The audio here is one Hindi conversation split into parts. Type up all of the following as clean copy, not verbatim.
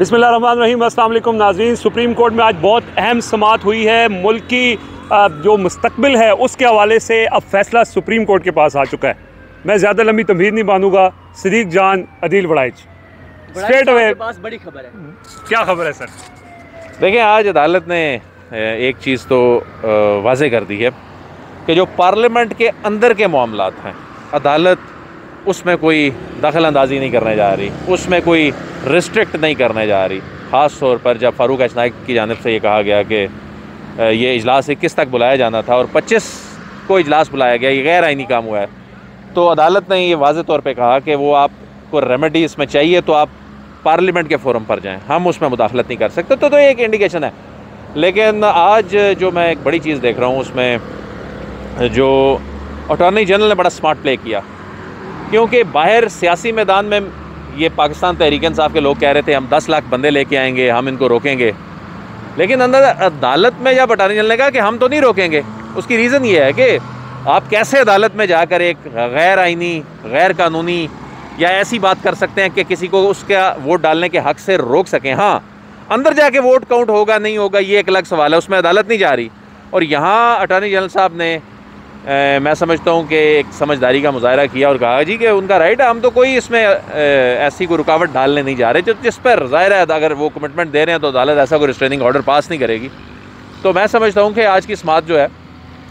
बिस्मिल्लाहिर्रहमानिर्रहीम। अस्सलाम वालेकुम नाज़रीन। सुप्रीम कोर्ट में आज बहुत अहम समाअत हुई है। मुल्क की जो मुस्तकबिल है उसके हवाले से अब फैसला सुप्रीम कोर्ट के पास आ चुका है। मैं ज़्यादा लंबी तमहीद नहीं बांधूंगा। सदीक जान अदील वड़ाइच, स्ट्रेट अवे बड़ी खबर है। क्या खबर है सर? देखिए, आज अदालत ने एक चीज़ तो वाज़े कर दी है कि जो पार्लियामेंट के अंदर के मामलात हैं, अदालत उसमें कोई दखल अंदाजी नहीं करने जा रही, उसमें कोई रिस्ट्रिक्ट नहीं करने जा रही। ख़ास तौर पर जब फ़ारूक एच नाइक की जानिब से ये कहा गया कि ये इजलास 21 तक बुलाया जाना था और 25 को इजलास बुलाया गया, ये गैर आइनी काम हुआ है, तो अदालत ने ये वाज़े तौर पे कहा कि वो आपको रेमेडी इसमें चाहिए तो आप पार्लियामेंट के फोरम पर जाएं, हम उसमें मुदाखलत नहीं कर सकते। तो एक इंडिकेशन है। लेकिन आज जो मैं एक बड़ी चीज़ देख रहा हूँ, उसमें जो अटॉर्नी जनरल ने बड़ा स्मार्ट प्ले किया, क्योंकि बाहर सियासी मैदान में ये पाकिस्तान तहरीक इंसाफ के लोग कह रहे थे हम 10 लाख बंदे लेके आएंगे, हम इनको रोकेंगे। लेकिन अंदर अदालत में जब अटॉर्नी जनरल ने कहा कि हम तो नहीं रोकेंगे, उसकी रीज़न ये है कि आप कैसे अदालत में जाकर एक गैर आइनी, गैर कानूनी या ऐसी बात कर सकते हैं कि किसी को उसका वोट डालने के हक़ से रोक सकें। हाँ, अंदर जाके वोट काउंट होगा नहीं होगा ये एक अलग सवाल है, उसमें अदालत नहीं जा रही। और यहाँ अटॉर्नी जनरल साहब ने मैं समझता हूँ कि एक समझदारी का मुजाहरा किया और कहा जी कि उनका राइट है, हम तो कोई इसमें ऐसी कोई रुकावट डालने नहीं जा रहे, जिस पर ज़ाहिर है अगर वो कमिटमेंट दे रहे हैं तो अदालत ऐसा कोई रिस्ट्रेनिंग ऑर्डर पास नहीं करेगी। तो मैं समझता हूँ कि आज की समाअत जो है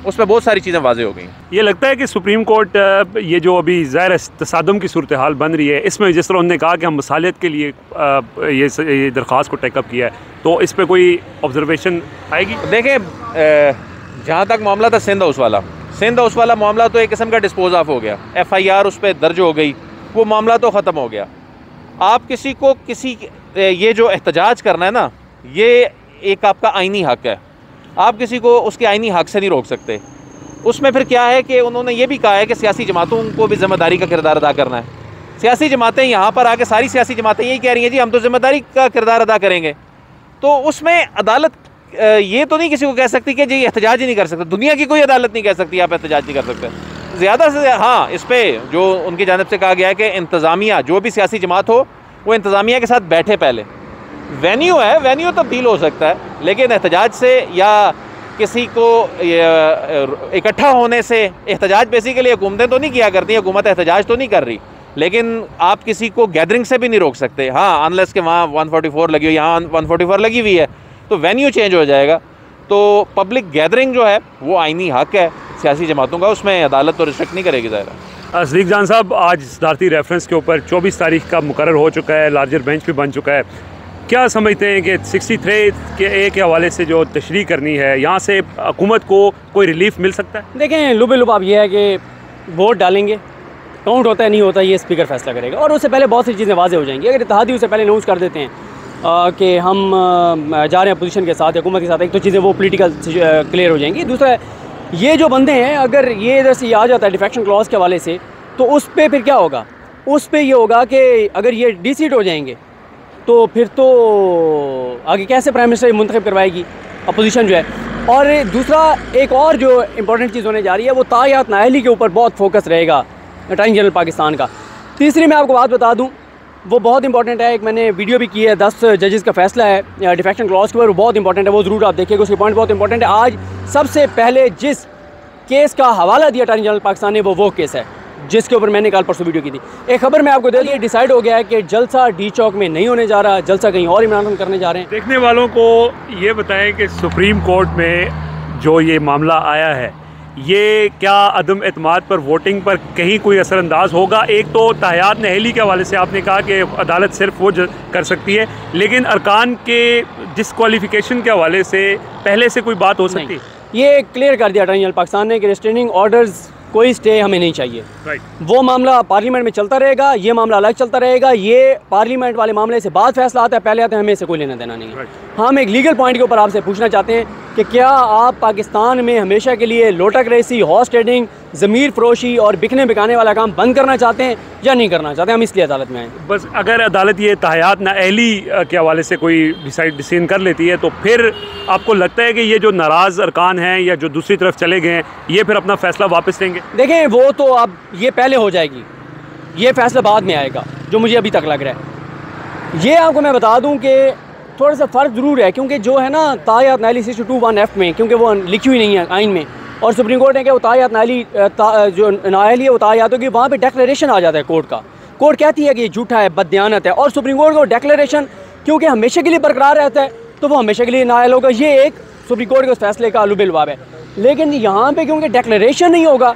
उसमें बहुत सारी चीज़ें वाज़े हो गई। ये लगता है कि सुप्रीम कोर्ट ये जो अभी ज़ाहिर तसादम की सूरत हाल बन रही है, इसमें जिस तरह उन्होंने कहा कि हम मसालियत के लिए ये दरख्वास्त को टेकअप किया है, तो इस पर कोई ऑब्जर्वेशन आएगी? देखें, जहाँ तक मामला था सिंध हाउस वाला मामला तो एक किस्म का डिस्पोज ऑफ हो गया, FIR उस पर दर्ज हो गई, वो मामला तो ख़त्म हो गया। आप किसी को ये जो एहतजाज करना है ना, ये एक आपका आइनी हक़ है, आप किसी को उसके आइनी हक़ से नहीं रोक सकते। उसमें फिर क्या है कि उन्होंने ये भी कहा है कि सियासी जमातों को भी ज़िम्मेदारी का किरदार अदा करना है। सियासी जमातें यहाँ पर आके सारी सियासी जमातें यही कह रही हैं जी हम तो ज़िम्मेदारी का किरदार अदा करेंगे। तो उसमें अदालत ये तो नहीं किसी को कह सकती कि जी एहतजाज ही नहीं कर सकते। दुनिया की कोई अदालत नहीं कह सकती आप एहतजाज नहीं कर सकते। ज़्यादा से हाँ, इस पर जो उनकी जानिब से कहा गया है कि इंतज़ामिया, जो भी सियासी जमात हो, वो इंतज़ामिया के साथ बैठे। पहले वेन्यू है, वेन्यू तब्दील हो सकता है, लेकिन एहतजाज से या किसी को इकट्ठा होने से, एहतजाज बेसिकली हुकूमतें तो नहीं किया करती, हुकूमत एहतजाज तो नहीं कर रही, लेकिन आप किसी को गैदरिंग से भी नहीं रोक सकते। हाँ, अनलेस के वहाँ 144 लगी हो, यहाँ 144 लगी हुई है, तो वेन्यू चेंज हो जाएगा। तो पब्लिक गैदरिंग जो है वो आइनी हक़ है सियासी जमातों का, उसमें अदालत तो रिस्ट्रिक्ट नहीं करेगी। ज़ाहिर सदीक जान साहब, आज सदारती रेफरेंस के ऊपर 24 तारीख का मुकर्रर हो चुका है, लार्जर बेंच भी बन चुका है। क्या समझते हैं कि 63 के ए के हवाले से जो तशरीह करनी है, यहाँ से हुकूमत को कोई रिलीफ मिल सकता है? देखें, लुबे लुब आप ये है कि वोट डालेंगे, काउंट होता है नहीं होता ये स्पीकर फैसला करेगा, और उससे पहले बहुत सी चीज़ें वाज़े हो जाएंगी। अगर इत्तेहादी उससे पहले अनाउंस कर देते हैं कि हम जा रहे हैं पोजीशन के साथ, हुकूमत के साथ, एक तो चीज़ें वो पॉलिटिकल क्लियर हो जाएंगी। दूसरा, ये जो बंदे हैं, अगर ये इधर से ये आ जाता है डिफेक्शन क्लॉज के हवाले से, तो उस पर फिर क्या होगा? उस पर ये होगा कि अगर ये डिसीट हो जाएंगे तो फिर तो आगे कैसे प्राइम मिनिस्टर मुंतखब करवाएगी अपोजिशन जो है। और दूसरा, एक और जो इम्पोर्टेंट चीज़ होने जा रही है, वो तायात नाअहली के ऊपर बहुत फोकस रहेगा अटॉर्नी जनरल पाकिस्तान का। तीसरी मैं आपको बात बता दूं, वो बहुत इंपॉर्टेंट है, एक मैंने वीडियो भी की है, 10 जजेस का फैसला है डिफेक्शन क्लॉज के ऊपर, वो बहुत इंपॉर्टेंट है, वो ज़रूर आप देखिएगा, उसके पॉइंट बहुत इंपॉर्टेंट है। आज सबसे पहले जिस केस का हवाला दिया अटॉर्नी जनरल पाकिस्तान ने, वो केस है जिसके ऊपर मैंने कल परसों वीडियो की थी। एक खबर मैं आपको दे दी, डिसाइड हो गया है कि जलसा डी चौक में नहीं होने जा रहा, जलसा कहीं और इमरान खान करने जा रहे हैं। देखने वालों को ये बताएं कि सुप्रीम कोर्ट में जो ये मामला आया है, ये क्या अदम एतमाद पर, वोटिंग पर कहीं कोई असरअंदाज होगा? एक तो तायात नाअहली के हवाले से आपने कहा कि अदालत सिर्फ वो कर सकती है, लेकिन अरकान के डिस्क्वालिफिकेशन के हवाले से पहले से कोई बात हो सकती है? ये क्लियर कर दिया अटॉर्नी जनरल पाकिस्तान ने कि रिस्ट्रेनिंग ऑर्डर्स कोई स्टे हमें नहीं चाहिए। वो मामला पार्लियामेंट में चलता रहेगा, ये मामला अलग चलता रहेगा। ये पार्लियामेंट वाले मामले से बाद फैसला आता है, पहले आते हैं, हमें इससे कोई लेना देना नहीं है। हम एक लीगल पॉइंट के ऊपर आपसे पूछना चाहते हैं कि क्या आप पाकिस्तान में हमेशा के लिए लोटक रेसी, हॉर्स ट्रेडिंग, ज़मीर फरोशी और बिकने बिकाने वाला काम बंद करना चाहते हैं या नहीं करना चाहते? हम इसलिए अदालत में आए। बस अगर अदालत ये तायात नाअहली के हवाले से कोई डिसीजन कर लेती है, तो फिर आपको लगता है कि ये जो नाराज़ अरकान हैं या जो दूसरी तरफ चले गए हैं, ये फिर अपना फैसला वापस लेंगे? देखें, वो तो अब ये पहले हो जाएगी, ये फैसला बाद में आएगा, जो मुझे अभी तक लग रहा है। ये आपको मैं बता दूं कि थोड़ा सा फ़र्क ज़रूर है, क्योंकि जो है ना तायात नाली 621F में, क्योंकि वो लिखी हुई नहीं है आइन में, और सुप्रीम कोर्ट ने कि वो तायात नाली जो नाली है वो तायात होगी, वहाँ पे डिक्लेरेशन आ जाता है कोर्ट का। कोर्ट कहती है कि ये झूठा है, बददियानत है, और सुप्रीम कोर्ट को डिक्लेरेशन क्योंकि हमेशा के लिए बरकरार रहता है तो वो हमेशा के लिए नायल होगा। ये एक सुप्रीम कोर्ट के उस फैसले का अलुबिलबाब है। लेकिन यहाँ पे क्योंकि डिक्लेरेशन नहीं होगा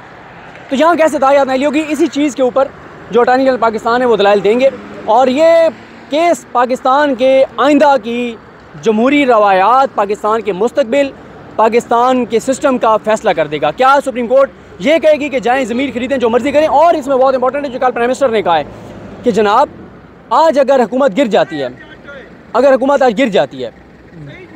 तो यहाँ कैसे तायात नाली होगी? इसी चीज़ के ऊपर जो अटॉर्नी जनरल पाकिस्तान है वो दलाइल देंगे, और ये केस पाकिस्तान के आइंदा की जमहूरी रवायात, पाकिस्तान के मुस्तकबिल, पाकिस्तान के सिस्टम का फैसला कर देगा। क्या सुप्रीम कोर्ट ये कहेगी कि जाएँ ज़मीन खरीदें, जो मर्ज़ी करें? और इसमें बहुत इंपॉर्टेंट है जो कल प्राइम मिनिस्टर ने कहा है कि जनाब आज अगर हुकूमत गिर जाती है, अगर हुकूमत आज गिर जाती है,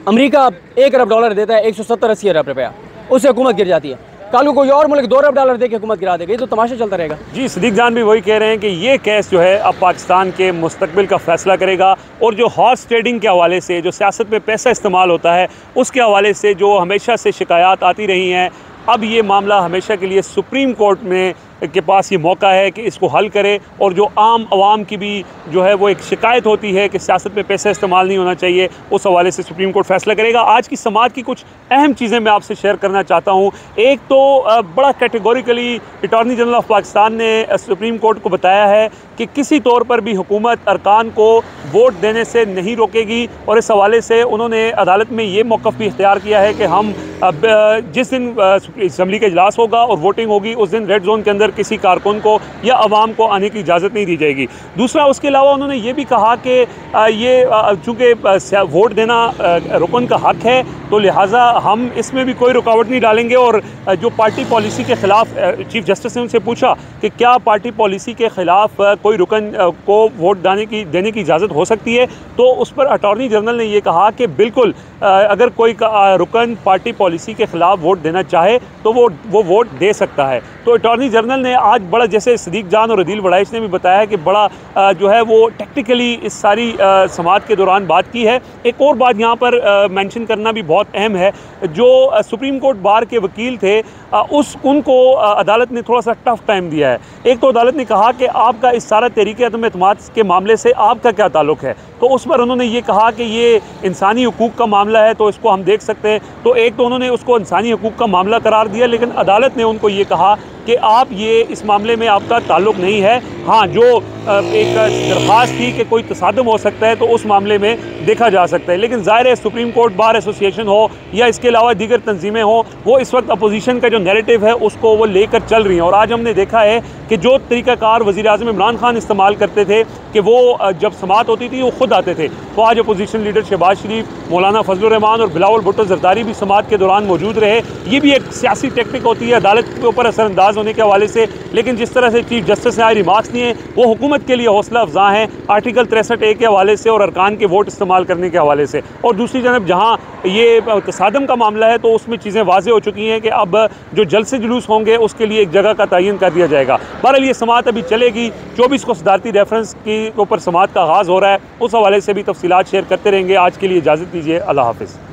अमेरिका $1 अरब देता है, 170-80 अरब रुपया, उससे हुकूमत गिर जाती है, कल को कोई और मुल्क $2 अरब दे के हुकूमत गिरा देगा, ये तो तमाशा चलता रहेगा। जी, सदीक जान भी वही कह रहे हैं कि ये केस जो है अब पाकिस्तान के मुस्तकबिल का फ़ैसला करेगा, और जो हॉर्स ट्रेडिंग के हवाले से, जो सियासत में पैसा इस्तेमाल होता है, उसके हवाले से जो हमेशा से शिकायत आती रही हैं, अब ये मामला हमेशा के लिए सुप्रीम कोर्ट में के पास ये मौका है कि इसको हल करे। और जो आम आवाम की भी जो है वो एक शिकायत होती है कि सियासत में पैसा इस्तेमाल नहीं होना चाहिए, उस हवाले से सुप्रीम कोर्ट फैसला करेगा। आज की समाअत की कुछ अहम चीज़ें मैं आपसे शेयर करना चाहता हूँ। एक तो बड़ा categorically attorney general of Pakistan ने सुप्रीम कोर्ट को बताया है कि किसी तौर पर भी हुकूमत अरकान को वोट देने से नहीं रोकेगी, और इस हवाले से उन्होंने अदालत में ये मौक़िफ़ भी इख्तियार किया है कि हम जिस दिन असम्बली का इजलास होगा और वोटिंग होगी, उस दिन रेड जोन के अंदर किसी कारकुन को या अवाम को आने की इजाज़त नहीं दी जाएगी। दूसरा, उसके अलावा उन्होंने ये भी कहा कि ये चूँकि वोट देना रुकन का हक़ है, तो लिहाजा हम इसमें भी कोई रुकावट नहीं डालेंगे। और जो पार्टी पॉलिसी के ख़िलाफ़, चीफ जस्टिस ने उनसे पूछा कि क्या पार्टी पॉलिसी के ख़िलाफ़ कोई रुकन को वोट देने की इजाज़त हो सकती है, तो उस पर अटॉर्नी जनरल ने ये कहा कि बिल्कुल अगर कोई रुकन पार्टी पॉलिसी के ख़िलाफ़ वोट देना चाहे तो वो वोट दे सकता है। तो अटॉर्नी जनरल ने आज बड़ा, जैसे सदीक जान और अदील वड़ाइश ने भी बताया कि बड़ा जो है वो टेक्निकली इस सारी समाअत के दौरान बात की है। एक और बात यहाँ पर मेंशन करना भी बहुत अहम है, जो सुप्रीम कोर्ट बार के वकील थे उनको अदालत ने थोड़ा सा टफ टाइम दिया है। एक तो अदालत ने कहा कि आपका इस सारा तहरीक अदम एतमाद के मामले से आपका क्या ताल्लुक़ है, तो उस पर उन्होंने ये कहा कि ये इंसानी हुकूक का मामला है, तो इसको हम देख सकते हैं। तो एक तो उन्होंने उसको इंसानी हुकूक का मामला करार दिया, लेकिन अदालत ने उनको ये कहा कि आप ये इस मामले में आपका ताल्लुक़ नहीं है। हाँ, जो एक दरख्वास्त थी कि कोई तसादम हो सकता है, तो उस मामले में देखा जा सकता है। लेकिन ज़ाहिर है सुप्रीम कोर्ट बार एसोसिएशन हो या इसके अलावा दीगर तंजीमें हो, वो इस वक्त अपोजिशन का जो नैरेटिव है उसको वो लेकर चल रही हैं। और आज हमने देखा है कि जो तरीक़ाकार वज़ीर-ए-आज़म इमरान खान इस्तेमाल करते थे कि वो जब समाअत होती थी वो ख़ुद आते थे, तो आज अपोजिशन लीडर शहबाज शरीफ, मौलाना फजलुर रहमान और बिलावल भुट्टो ज़रदारी भी समाअत के दौरान मौजूद रहे। ये भी एक सियासी टेक्निक होती है अदालत के ऊपर असरअंदाज होने के हवाले से। लेकिन जिस तरह से चीफ जस्टिस ने आज रिमार्क्स दिए वो हुकूमत के लिए हौसला अफजा हैं, आर्टिकल 63A के हवाले से और अरकान के वोट इस्तेमाल करने के हवाले से। और दूसरी जानब जहाँ ये तसादम का मामला है, तो उसमें चीज़ें वाज़ेह हो चुकी हैं कि अब जो जलसे जुलूस होंगे उसके लिए एक जगह का तयन कर दिया जाएगा। बहरहाल ये समाअत अभी चलेगी। 24 को सदारती रेफरेंस के ऊपर समाअत का आगाज़ हो रहा है, उस हवाले से भी तफसीलात शेयर करते रहेंगे। आज के लिए इजाज़त दीजिए, अल्लाह हाफ़िज़।